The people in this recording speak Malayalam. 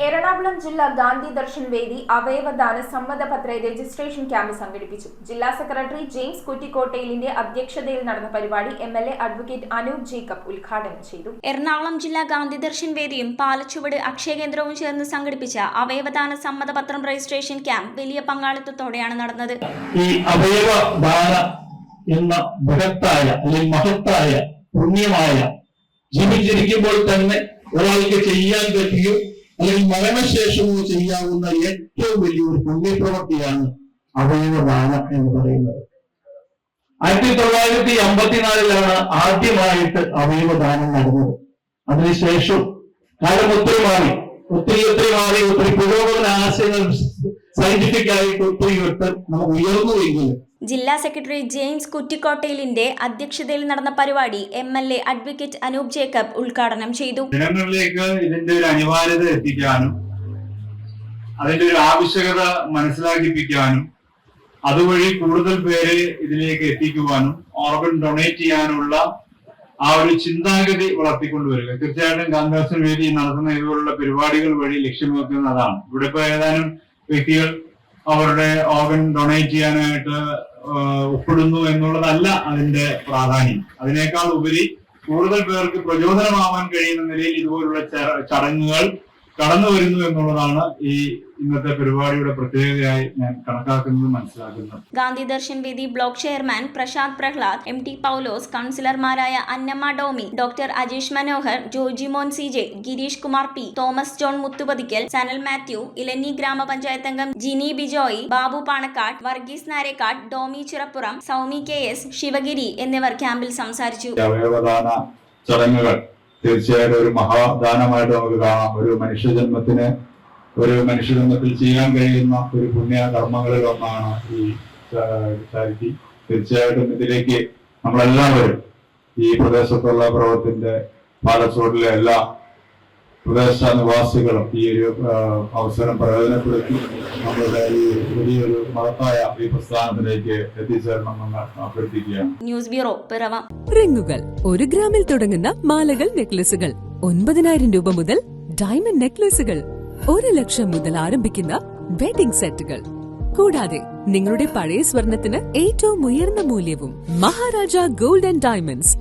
എറണാകുളം ജില്ലാ ഗാന്ധി ദർശൻ വേദി അവയവദാന സമ്മതപത്ര രജിസ്ട്രേഷൻ ക്യാമ്പ് സംഘടിപ്പിച്ചു. ജില്ലാ സെക്രട്ടറി ജെയിംസ് കുറ്റിക്കോട്ടയിലിന്റെ അധ്യക്ഷതയിൽ നടന്ന പരിപാടി എംഎൽഎ അഡ്വക്കേറ്റ് അനൂപ് ജേക്കബ് ഉദ്ഘാടനം ചെയ്തു. എറണാകുളം ജില്ലാ ഗാന്ധി ദർശൻ വേദിയും പാലച്ചുവട് അക്ഷയ കേന്ദ്രവും ചേർന്ന് സംഘടിപ്പിച്ച അവയവദാന സമ്മതപത്രം രജിസ്ട്രേഷൻ ക്യാമ്പ് വലിയ പങ്കാളിത്തത്തോടെയാണ് നടന്നത്. ഈ അവയവദാന എന്ന ബൃഹത്തായ അല്ലെങ്കിൽ മഹത്തായ പുണ്യമായ ജീവിച്ചിരിക്കുമ്പോൾ തന്നെ ഒരാൾക്ക് ചെയ്യാൻ പറ്റുകയും അല്ലെങ്കിൽ മരണശേഷമോ ചെയ്യാവുന്ന ഏറ്റവും വലിയൊരു പുണ്യപ്രവൃത്തിയാണ് അവയവദാനം എന്ന് പറയുന്നത്. 1954 ആദ്യമായിട്ട് അവയവദാനം നടന്നത്. അതിനുശേഷം കാലം ഒത്തിരി മാറി, ഒത്തിരി പുരോഗമന ആശയങ്ങൾ സയന്റിഫിക് ആയിട്ട് ഒത്തിരി നമുക്ക് ഉയർന്നുവെങ്കിലും ജില്ലാ സെക്രട്ടറി ജെയിംസ് കുറ്റിക്കോട്ടയിലിന്റെ അധ്യക്ഷതയിൽ നടന്ന പരിപാടി എംഎൽഎ അഡ്വക്കേറ്റ് അനൂപ് ജേക്കബ് ഉദ്ഘാടനം ചെയ്തു. ജനങ്ങളിലേക്ക് ഇതിന്റെ ഒരു അനിവാര്യത എത്തിക്കാനും അതിന്റെ ഒരു ആവശ്യകത മനസ്സിലാക്കിപ്പിക്കാനും അതുവഴി കൂടുതൽ പേരെ ഇതിലേക്ക് എത്തിക്കുവാനും ഓർഗൻ ഡൊണേറ്റ് ചെയ്യാനുള്ള ആ ഒരു ചിന്താഗതി വളർത്തിക്കൊണ്ടുവരിക. തീർച്ചയായിട്ടും ഗാന്ധി ദർശൻ വേദി നടത്തുന്ന ഇതുപോലുള്ള പരിപാടികൾ വഴി ലക്ഷ്യം വെക്കുന്നത് അതാണ്. ഇവിടെ ഇപ്പൊ ഏതാനും വ്യക്തികൾ അവരുടെ ഓർഗൻ ഡൊണേറ്റ് ചെയ്യാനായിട്ട് ഒപ്പിടുന്നു എന്നുള്ളതല്ല അതിന്റെ പ്രാധാന്യം. അതിനേക്കാൾ ഉപരി കൂടുതൽ പേർക്ക് പ്രചോദനമാവാൻ കഴിയുന്ന നിലയിൽ ഇതുപോലുള്ള ചടങ്ങുകൾ കടന്നു വരുന്നു എന്നുള്ളതാണ് ഈ ഇന്നത്തെ പരിപാടിയുടെ പ്രത്യേകതയായി ഞാൻ കണക്കാക്കുന്നത്, മനസ്സിലാക്കുന്നത്. Gandhi Darshan Vedi block chairman Prashanth Prahlad, M T Paulose, കൗൺസിലർമാരായ Annamma Domi, doctor Ajeesh Manohar, Jojimon CJ, Gireesh Kumar P, Thomas John Muthupathickal, Sanal Mathew, Elanji ഗ്രാമപഞ്ചായത്ത് അംഗം ജിനി ബിജോയ്, ബാബു പാണക്കാട്, വർഗീസ് നാരേക്കാട്, ഡോമി ചിറപ്പുറം, സൗമി KS, ശിവഗിരി എന്നിവർ ക്യാമ്പിൽ സംസാരിച്ചു. അവയവദാന ചടങ്ങുകൾ തീർച്ചയായിട്ടും ഒരു മഹാദാനമായിട്ട് നമുക്ക് കാണാം. ഒരു മനുഷ്യജന്മത്തിൽ ചെയ്യാൻ കഴിയുന്ന ഒരു പുണ്യ കർമ്മങ്ങളിൽ ഒന്നാണ് ഈ ചാരിറ്റി. തീർച്ചയായിട്ടും ഇതിലേക്ക് നമ്മളെല്ലാവരും ഈ പ്രദേശത്തുള്ള പ്രവർത്തനത്തിന്റെ പാലച്ചോടിലെ എല്ലാ പ്രദേശ നിവാസികളും ഈ ഒരു അവസരം പ്രയോജനപ്പെടുത്തി നമ്മളുടെ ഈ വലിയൊരു മഹത്തായ ഈ പ്രസ്ഥാനത്തിലേക്ക് എത്തിച്ചേരണമെന്ന് അഭ്യർത്ഥിക്കുകയാണ്. News bureau, പിറവ. റിങ്ങുകൾ 1 ഗ്രാമിൽ തുടങ്ങുന്ന മാലകൾ, നെക്ലസുകൾ 9,000 രൂപ മുതൽ ഡയമണ്ട് നെക്ലസുകൾ 1 ലക്ഷം മുതൽ ആരംഭിക്കുന്ന വെഡിംഗ് സെറ്റുകൾ, കൂടാതെ നിങ്ങളുടെ പഴയ സ്വർണത്തിന് ഏറ്റവും ഉയർന്ന മൂല്യവും. Maharaja gold and diamonds,